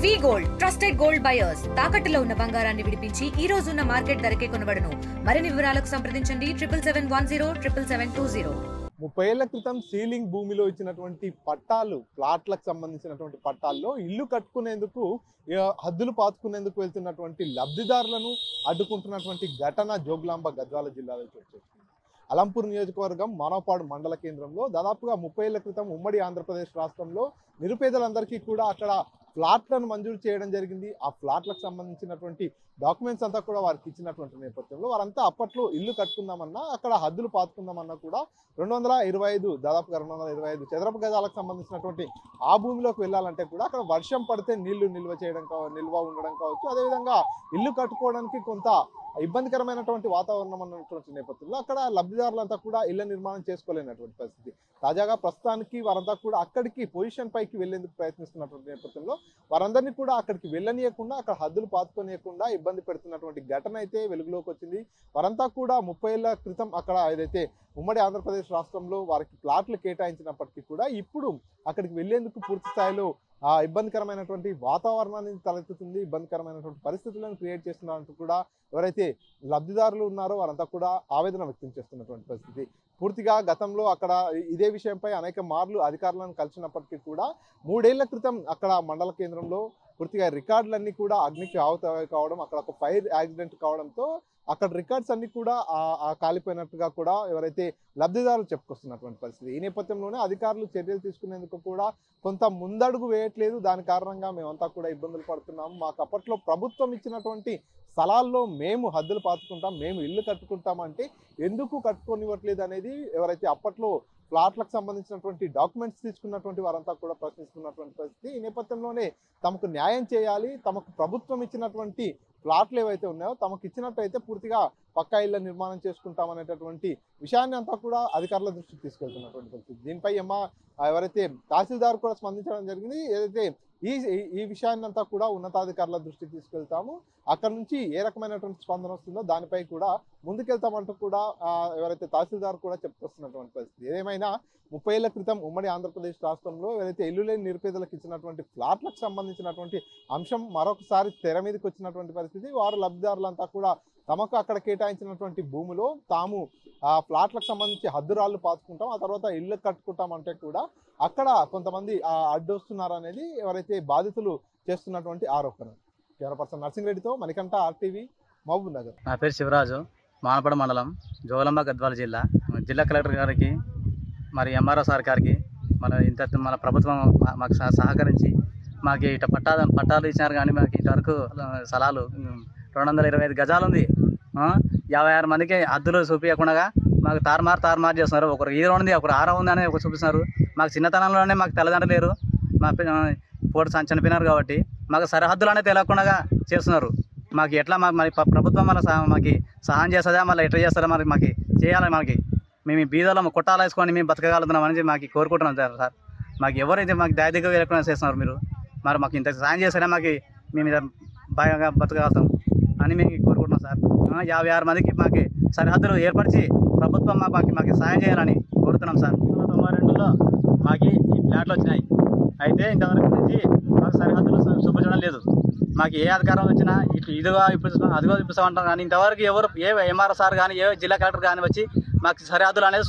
వి gold trusted gold buyers తాకట్టులో ఉన్న బంగారాన్ని విడిపించి ఈ రోజు ఉన్న మార్కెట్ ధరకే కొనబడును. మరిన్ని వివరాలకు సంప్రదించండి 7710 30 ఏళ్ల క్రితం సీలింగ్ భూమిలో ఇచ్చినటువంటి పట్టాలు, ప్లాట్లకు సంబంధించినటువంటి పట్టాల్లో ఇల్లు కట్టుకునేందుకు హద్దులు పాతుకునేందుకు వెళ్తున్నటువంటి లబ్ధిదారులను అడ్డుకుంటున్నటువంటి ఘటన జోగులాంబ గద్వాల జిల్లాలో చోటు. అలంపూర్ నియోజకవర్గం మానవపాడు మండల కేంద్రంలో దాదాపుగా 30 ఏళ్ల క్రితం ఉమ్మడి ఆంధ్రప్రదేశ్ రాష్ట్రంలో నిరుపేదలందరికీ కూడా అక్కడ ఫ్లాట్లను మంజూరు చేయడం జరిగింది. ఆ ఫ్లాట్లకు సంబంధించినటువంటి డాక్యుమెంట్స్ అంతా కూడా వారికి ఇచ్చినటువంటి నేపథ్యంలో వారంతా అప్పట్లో ఇల్లు కట్టుకుందామన్నా, అక్కడ హద్దులు పాతుకుందామన్నా కూడా 225 దాదాపుగా 225 చదరపు గజాలకు సంబంధించినటువంటి ఆ భూమిలోకి వెళ్ళాలంటే కూడా అక్కడ వర్షం పడితే నీళ్లు నిల్వ ఉండడం కావచ్చు, అదేవిధంగా ఇల్లు కట్టుకోవడానికి కొంత ఇబ్బందికరమైనటువంటి వాతావరణం అన్నటువంటి నేపథ్యంలో అక్కడ లబ్ధిదారులంతా కూడా ఇళ్ల నిర్మాణం చేసుకోలేనటువంటి పరిస్థితి. తాజాగా ప్రస్తుతానికి వారంతా కూడా అక్కడికి పొజిషన్ పైకి వెళ్లేందుకు ప్రయత్నిస్తున్నటువంటి నేపథ్యంలో వారందరినీ కూడా అక్కడికి వెళ్ళనీయకుండా, అక్కడ హద్దులు పాతుకోనియకుండా ఇబ్బంది పెడుతున్నటువంటి ఘటన అయితే వెలుగులోకి వచ్చింది. వారంతా కూడా 30 ఏళ్ల క్రితం అక్కడ ఏదైతే ఉమ్మడి ఆంధ్రప్రదేశ్ రాష్ట్రంలో వారికి ప్లాట్లు కేటాయించినప్పటికీ కూడా ఇప్పుడు అక్కడికి వెళ్లేందుకు పూర్తి స్థాయిలో ఇబ్బందికరమైనటువంటి వాతావరణాన్ని తలెత్తుతుంది, ఇబ్బందికరమైనటువంటి పరిస్థితులను క్రియేట్ చేస్తున్నట్టు కూడా ఎవరైతే లబ్ధిదారులు ఉన్నారో వారంతా కూడా ఆవేదన వ్యక్తం చేస్తున్నటువంటి పరిస్థితి. పూర్తిగా గతంలో అక్కడ ఇదే విషయంపై అనేక మార్లు అధికారులను కలిసినప్పటికీ కూడా 3 ఏళ్ల క్రితం అక్కడ మండల కేంద్రంలో పూర్తిగా రికార్డులన్నీ కూడా అగ్నికి ఆవుతాయి కావడం, అక్కడ ఒక ఫైర్ యాక్సిడెంట్ కావడంతో అక్కడ రికార్డ్స్ అన్ని కూడా కాలిపోయినట్టుగా కూడా ఎవరైతే లబ్ధిదారులు చెప్పుకొస్తున్నటువంటి పరిస్థితి. ఈ నేపథ్యంలోనే అధికారులు చర్యలు తీసుకునేందుకు కూడా కొంత ముందడుగు వేయట్లేదు. దాని కారణంగా మేమంతా కూడా ఇబ్బందులు పడుతున్నాము. మాకు అప్పట్లో ప్రభుత్వం ఇచ్చినటువంటి స్థలాల్లో మేము హద్దులు పాతుకుంటాం, మేము ఇల్లు కట్టుకుంటామంటే ఎందుకు కట్టుకోనివ్వట్లేదు అనేది ఎవరైతే అప్పట్లో ప్లాట్లకు సంబంధించినటువంటి డాక్యుమెంట్స్ తీసుకున్నటువంటి వారంతా కూడా ప్రశ్నిస్తున్నటువంటి పరిస్థితి. ఈ నేపథ్యంలోనే తమకు న్యాయం చేయాలి, తమకు ప్రభుత్వం ఇచ్చినటువంటి ప్లాట్లు ఏవైతే ఉన్నాయో తమకు ఇచ్చినట్టయితే పూర్తిగా పక్కా ఇళ్ల నిర్మాణం చేసుకుంటామనేటటువంటి విషయాన్ని అంతా కూడా అధికారుల దృష్టికి తీసుకెళ్తున్నటువంటి పరిస్థితి. దీనిపై ఎవరైతే తహసీల్దార్ కూడా స్పందించడం జరిగింది. ఏదైతే ఈ విషయాన్ని అంతా కూడా ఉన్నతాధికారుల దృష్టికి తీసుకెళ్తాము, అక్కడ నుంచి ఏ రకమైనటువంటి స్పందన వస్తుందో దానిపై కూడా ముందుకెళ్తామంటూ కూడా ఎవరైతే తహసీల్దార్ కూడా చెప్పుకొస్తున్నటువంటి పరిస్థితి. ఏదేమైనా 30 ఏళ్ల క్రితం ఉమ్మడి ఆంధ్రప్రదేశ్ రాష్ట్రంలో ఏదైతే ఇల్లు లేని నిరుపేదలకు ఇచ్చినటువంటి ఫ్లాట్లకు సంబంధించినటువంటి అంశం మరొకసారి తెర మీదకి వచ్చినటువంటి పరిస్థితి. వారు లబ్ధిదారులంతా కూడా తమకు అక్కడ కేటాయించినటువంటి భూమిలో తాము ఆ ఫ్లాట్లకు సంబంధించి హద్దురాళ్ళు పాతుకుంటాం, ఆ తర్వాత ఇల్లు కట్టుకుంటాం అంటే కూడా అక్కడ కొంతమంది అడ్డొస్తున్నారు అనేది ఎవరైతే బాధితులు చేస్తున్నటువంటి ఆరోపణ. కెమెరా పర్సన్ నర్సింగ్రెడ్డితో మణికంఠ, RTV, మహబూబ్ నగర్. నా పేరు శివరాజు, మానపడ మండలం, జోగులాంబ గద్వాల జిల్లా. జిల్లా కలెక్టర్ గారికి, మరి MRO సార్ గారికి మన ప్రభుత్వం మాకు సహకరించి మాకు ఇట పట్టాలు ఇచ్చినారు. కానీ మాకు ఇంతవరకు స్థలాలు 225 గజాలు ఉంది. 56 మందికి హద్దులు చూపించకుండా మాకు తారుమారు చేస్తున్నారు. ఒకరు ఈ ఉంది, ఒకరు ఆరో ఉంది అని ఒకరు చూపిస్తున్నారు. మాకు చిన్నతనంలోనే మాకు తల్లిదండ్రులు లేరు, మా పోటీ చనిపోయినారు కాబట్టి మాకు సరిహద్దులు అనేది తెలియకుండా చేస్తున్నారు. మాకు ఎట్లా మరి ప్రభుత్వం మాకు సహాయం చేస్తుందా, మళ్ళీ ఎట్లా చేస్తారా, మరి మాకు చేయాలి. మేము బీదలో కొట్టాలు వేసుకొని మేము బతకగలుగుతున్నాం అని మాకు కోరుకుంటున్నాం సార్. మాకు ఎవరైతే మాకు దగ్గర వెళ్ళకుండా చేస్తున్నారు మీరు, మరి మాకు ఇంత సాయం చేస్తారా మాకు మేము బాగా బతకగలుగుతాం అని మేము కోరుకుంటున్నాం సార్. 56 మందికి మాకు సరిహద్దులు ఏర్పరిచి ప్రభుత్వం మాకు సాయం చేయాలని కోరుతున్నాం సార్. 92లో మాకు ఈ ఫ్లాట్లు వచ్చినాయి. అయితే ఇంతవరకు నుంచి మాకు సరిహద్దులు చూపించడం లేదు. మాకు ఏ అధికారం వచ్చినా ఇదిగా ఇప్పిస్తాం, అదిగో ఇప్పిస్తామంటాం. కానీ ఇంతవరకు ఎవరు ఏ MRO సార్ కానీ ఏ జిల్లా కలెక్టర్ కానీ వచ్చి మాకు సరిహద్దులు అనేది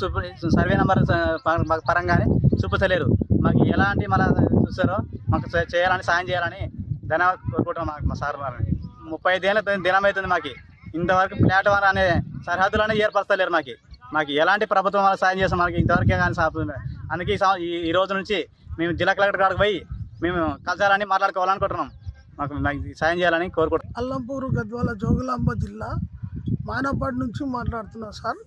సర్వే నెంబర్ పరంగానే చూపించలేరు. మాకు ఎలాంటి మళ్ళీ చూస్తారో మాకు చేయాలని సాయం చేయాలని కోరుకుంటాం. మా సార్ 35 ఏళ్ళ దినం అవుతుంది. మాకు ఇంతవరకు ఫ్లాట్ అనే సరిహద్దులు అనేది ఏర్పరచలేరు. మాకు ఎలాంటి ప్రభుత్వం వల్ల సాయం చేస్తాం మనకి ఇంతవరకే కానీ. అందుకే ఈ రోజు నుంచి మేము జిల్లా కలెక్టర్ గారికి పోయి మేము కలసాలని మాట్లాడుకోవాలనుకుంటున్నాం. మాకు సాయం చేయాలని కోరుకుంటున్నాం. అల్లంపూరు గద్వాల జోగులాంబ జిల్లా మానపాడు నుంచి మాట్లాడుతున్నాం సార్.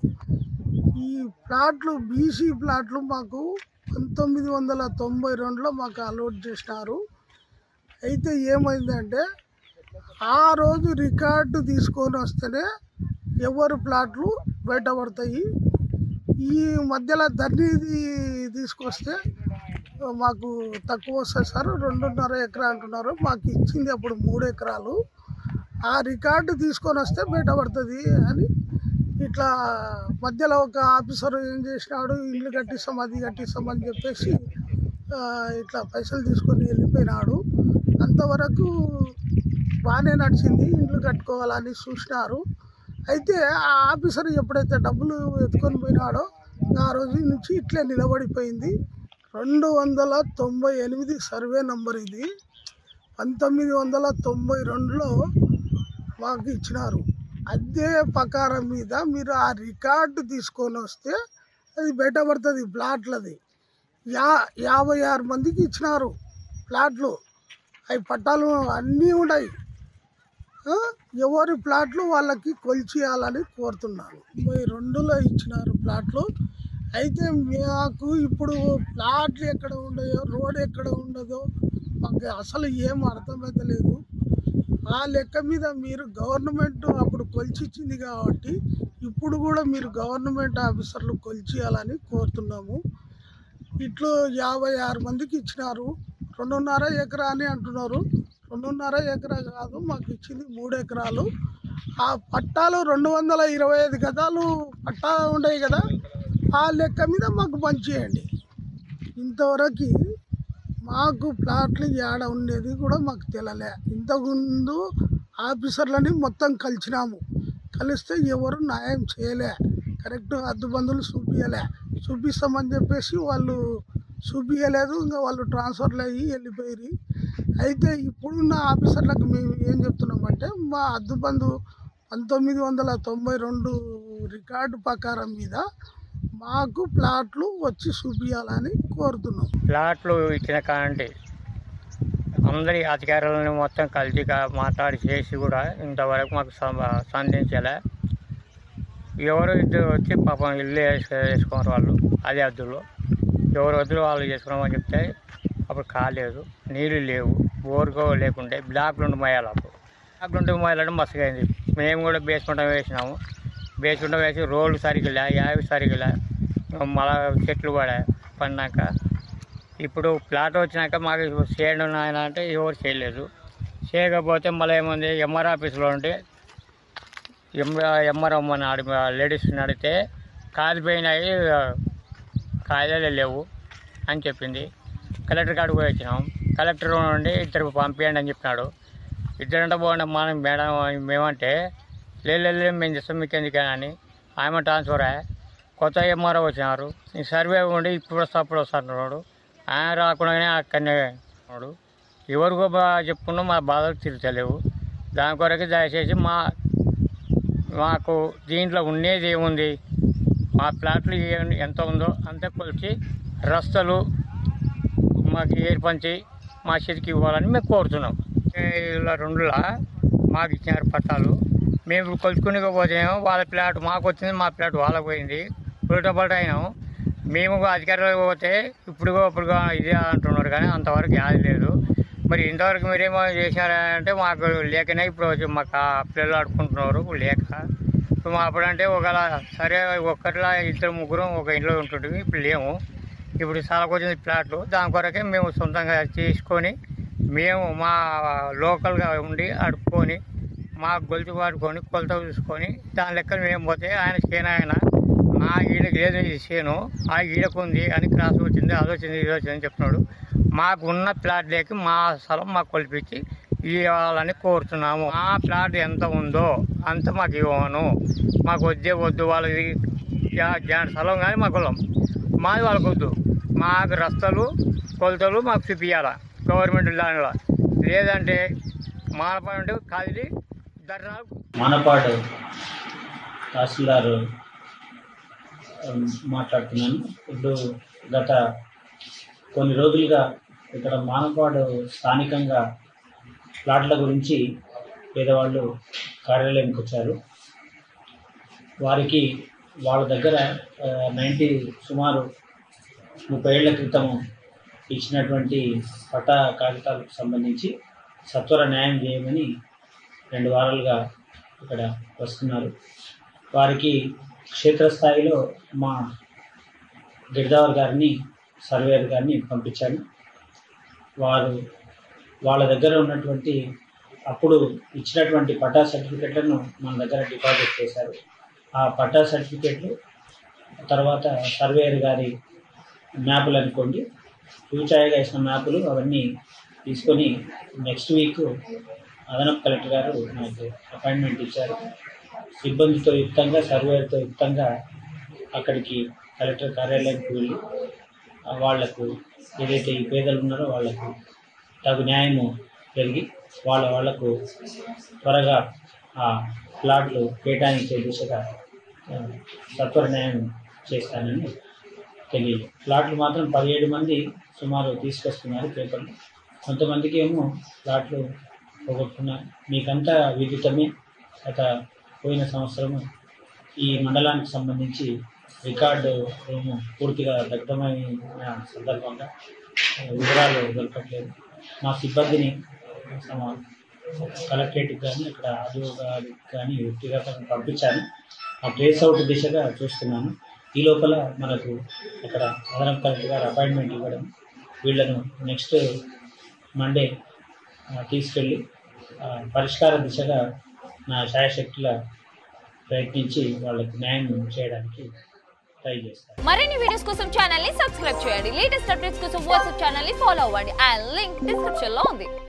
ఈ ప్లాట్లు BC ప్లాట్లు మాకు 1992లో మాకు అలౌట్ చేసినారు. అయితే ఏమైందంటే ఆ రోజు రికార్డు తీసుకొని వస్తేనే ఎవరు ప్లాట్లు బయటపడతాయి. ఈ మధ్యలో ధరణిది తీసుకొస్తే మాకు తక్కువ వస్తుంది సార్. 2.5 ఎకరా అంటున్నారు, మాకు ఇచ్చింది అప్పుడు 3 ఎకరాలు. ఆ రికార్డు తీసుకొని వస్తే బయటపడుతుంది అని ఇట్లా మధ్యలో ఒక ఆఫీసర్ ఏం చేసినాడు, ఇల్లు కట్టిస్తాం అది కట్టిస్తాం అని చెప్పేసి ఇట్లా పైసలు తీసుకొని వెళ్ళిపోయినాడు. అంతవరకు బాగానే నడిచింది, ఇండ్లు కట్టుకోవాలని చూసినారు. అయితే ఆ ఆఫీసర్ ఎప్పుడైతే డబ్బులు ఎత్తుకొని పోయినాడో ఆ రోజు నుంచి ఇట్లే నిలబడిపోయింది. 298 సర్వే నంబర్ ఇది. 1992లో మాకు ఇచ్చినారు. అదే ప్రకారం మీద మీరు ఆ రికార్డు తీసుకొని వస్తే అది బయటపడుతుంది. ప్లాట్లది 56 మందికి ఇచ్చినారు ప్లాట్లు. అవి పట్టాలు అన్నీ ఉన్నాయి. ఎవరి ప్లాట్లు వాళ్ళకి కొలిచేయాలని కోరుతున్నాను. 92లో ఇచ్చినారు ప్లాట్లు. అయితే మాకు ఇప్పుడు ప్లాట్లు ఎక్కడ ఉండయో, రోడ్ ఎక్కడ ఉండదో మాకు అసలు ఏం అర్థమవుతలేదు. ఆ లెక్క మీద మీరు గవర్నమెంట్ అప్పుడు కొలిచిచ్చింది కాబట్టి ఇప్పుడు కూడా మీరు గవర్నమెంట్ ఆఫీసర్లు కొలిచేయాలని కోరుతున్నాము. ఇట్లు 56 మందికి ఇచ్చినారు. 2.5 ఎకరా అని అంటున్నారు. 2.5 ఎకరా కాదు, మాకు ఇచ్చింది 3 ఎకరాలు. ఆ పట్టాలు 225 గజాలు పట్టా ఉండేవి కదా, ఆ లెక్క మీద మాకు పంచేయండి. ఇంతవరకు మాకు ప్లాట్లు ఏడ ఉండేది కూడా మాకు తెలియలే. ఇంతకుముందు ఆఫీసర్లని మొత్తం కలిసినాము. కలిస్తే ఎవరు న్యాయం చేయలే, కరెక్ట్ హద్దుబందులు చూపిస్తామని చెప్పేసి వాళ్ళు చూపించలేదు. ఇంకా వాళ్ళు ట్రాన్స్ఫర్లు అయ్యి వెళ్ళిపోయి. అయితే ఇప్పుడున్న ఆఫీసర్లకు మేము ఏం చెప్తున్నామంటే మా హద్దుబందు 1992 రికార్డు ప్రకారం మీద మాకు ప్లాట్లు వచ్చి చూపించాలని కోరుతున్నాం. ప్లాట్లు ఇచ్చిన కాంటి అందరి అధికారులను మొత్తం కలిసి మాట్లాడి చేసి కూడా ఇంతవరకు మాకు సంధించలే. ఎవరు ఇద్దరు వచ్చి పాపం ఇల్లు వేసుకున్నారు వాళ్ళు అదే అద్దులో. ఎవరు వద్దు వాళ్ళు చేసుకున్నామని చెప్తే అప్పుడు కాలేదు, నీళ్ళు లేవు, బోర్గో లేకుంటే బ్లాక్లు ఉండి మోయాలి. అప్పుడు బ్లాక్లు ఉండి మోయాలంటే మస్తుగా అయింది. మేము కూడా బేస్మెంట్ వేసినాము. బేస్మెంట్ వేసి రోడ్లు సరిగ్గా యావి సరిగ్గా మళ్ళా చెట్లు పడినాక ఇప్పుడు ప్లాట్ వచ్చినాక మాకు చేయడం ఆయన అంటే ఎవరు చేయలేదు. చేయకపోతే మళ్ళీ ఏముంది, ఎంఆర్ ఆఫీస్లో ఉంటే ఎంఆర్ అమ్మని లేడీస్ని అడిగితే కాలిపోయినాయి, కాయలే లేవు అని చెప్పింది. కలెక్టర్ కాడికి పోయి వచ్చినాం. కలెక్టర్ నుండి ఇద్దరు పంపించండి అని చెప్పినాడు. ఇద్దరంటే బాగుండే మనం మేడం మేమంటే లేదు మేము చేస్తాం మీకు ఎందుకని అని ఆమె ట్రాన్స్ఫర్ కొత్త ఎంఆర్ఓ వచ్చినారు. ఈ సర్వే ఉండి ఇప్పుడు వస్తా అప్పుడు వస్తున్నాడు. ఆయన రాకుండానే అక్కడనే ఉన్నాడు. ఎవరికో చెప్పుకున్నా మా బాధలు తీర్చలేవు. దాని కొరకు దయచేసి మాకు దీంట్లో ఉండేది ఏముంది, మా ప్లాట్లు ఎంత ఉందో అంతే కొలిచి రస్తలు మాకు ఏర్పంచి మా చేతికి ఇవ్వాలని మేము కోరుతున్నాం. 2లో మాకు ఇచ్చినారు పట్టాలు. మేము కొలుచుకునే పోతేమో వాళ్ళ ప్లాట్ మాకు వచ్చింది, మా ప్లాట్ వాళ్ళకి పోయింది. ఉల్టపల్ట అయినాము. మేము అధికారులకు పోతే ఇప్పుడు ఇదే అంటున్నారు కానీ అంతవరకు యాది లేదు. మరి ఇంతవరకు మీరేమో చేశారంటే మాకు లేకనే ఇప్పుడు మాకు పిల్లలు ఆడుకుంటున్నారు లేక. ఇప్పుడు అప్పుడంటే ఒకవేళ సరే ఒక్కరిలా 2-3 ఒక ఇంట్లో ఉంటుంటుంది. ఇప్పుడు లేము. ఇప్పుడు చాలా వచ్చింది ప్లాట్లు. దాని కొరకే మేము సొంతంగా తీసుకొని మేము మా లోకల్గా ఉండి అడుక్కొని మా గొలుసు పట్టుకొని కొలత చూసుకొని దాని లెక్కన మేము పోతే ఆయన చేను నా ఈడకి లేదు ఇది చేను, ఆ ఈడకు ఉంది అని క్రాస్ వచ్చింది, అది వచ్చింది, ఇది వచ్చింది అని చెప్తున్నాడు. మాకు ఉన్న ప్లాట్ లేక మా స్థలం మాకు కొలిపించి ఇవ్వాలని కోరుతున్నాము. ఆ ప్లాట్ ఎంత ఉందో అంత మాకు ఇవ్వను. మాకు వద్దు వాళ్ళది జాయింట్ స్థలం కానీ మాకు వాళ్ళం మాది వాళ్ళకు వద్దు. మాకు రస్తలు కొలతలు మాకు చూపించాల గవర్నమెంట్ దానిలో. లేదంటే మానపాడు అంటే కాదిలి ధర్నా. మానపాడు తహసీల్దార్ మాట్లాడుతున్నాను. ఇప్పుడు గత కొన్ని రోజులుగా ఇక్కడ మానపాడు స్థానికంగా ప్లాట్ల గురించి పేదవాళ్ళు కార్యాలయంకి వచ్చారు. వారికి వాళ్ళ దగ్గర సుమారు 30 ఏళ్ల క్రితం ఇచ్చినటువంటి పట్టా కాగితాలకు సంబంధించి సత్వర న్యాయం చేయమని 2 వారాలుగా ఇక్కడ వస్తున్నారు. వారికి క్షేత్రస్థాయిలో మా గిరిదావర్ గారిని సర్వేయర్ గారిని పంపించాను. వారు వాళ్ళ దగ్గర ఉన్నటువంటి అప్పుడు ఇచ్చినటువంటి పట్టా సర్టిఫికెట్లను మన దగ్గర డిపాజిట్ చేశారు. ఆ పట్టా సర్టిఫికెట్లు తర్వాత సర్వేయర్ గారి మ్యాపులు అనుకోండి, చూచాయగా వేసిన మ్యాపులు అవన్నీ తీసుకొని నెక్స్ట్ వీక్ అదనపు కలెక్టర్ గారు నాకు అపాయింట్మెంట్ ఇచ్చారు. సిబ్బందితో యుక్తంగా సర్వేతో యుక్తంగా అక్కడికి కలెక్టర్ కార్యాలయానికి వెళ్ళి వాళ్లకు ఏదైతే ఈ పేదలు ఉన్నారో వాళ్లకు తగు న్యాయము జరిగి వాళ్లకు త్వరగా ఆ ప్లాట్లు కేటాయించే దిశగా సత్వర న్యాయం చేస్తానని తెలియదు. ప్లాట్లు మాత్రం 17 మంది సుమారు తీసుకొస్తున్నారు పేపర్లు. కొంతమందికి ఏమో ప్లాట్లు పోగొట్టుకున్నారు. మీకంతా విదితమే. గత పోయిన సంవత్సరము ఈ మండలానికి సంబంధించి రికార్డు రూము పూర్తిగా దగ్ధమైన సందర్భంగా వివరాలు దొరకట్లేదు. మా సిబ్బందిని కలెక్టరేట్కి కానీ అక్కడ ఆర్డీఓ గారికి కానీ వ్యక్తిగతంగా పంపించాను. ఆ ట్రేస్ అవుట్ దిశగా చూస్తున్నాను. ఈ లోపల మనకు అక్కడ అదనపు కలెక్టర్ గారు అపాయింట్మెంట్ ఇవ్వడం, వీళ్ళను నెక్స్ట్ మండే తీసుకెళ్ళి పరిష్కార దిశగా నా శాయశక్తుల ప్రయత్నించి వాళ్ళకి న్యాయం చేయడానికి ట్రై చేస్తాను. మరిన్ని వీడియోస్ కోసం ఛానల్ ని సబ్స్క్రైబ్ చేయండి. లేటెస్ట్ అప్డేట్స్ కోసం వాట్సాప్ ఛానల్ ని ఫాలో అవ్వండి. ఆ లింక్ డిస్క్రిప్షన్ లో ఉంది.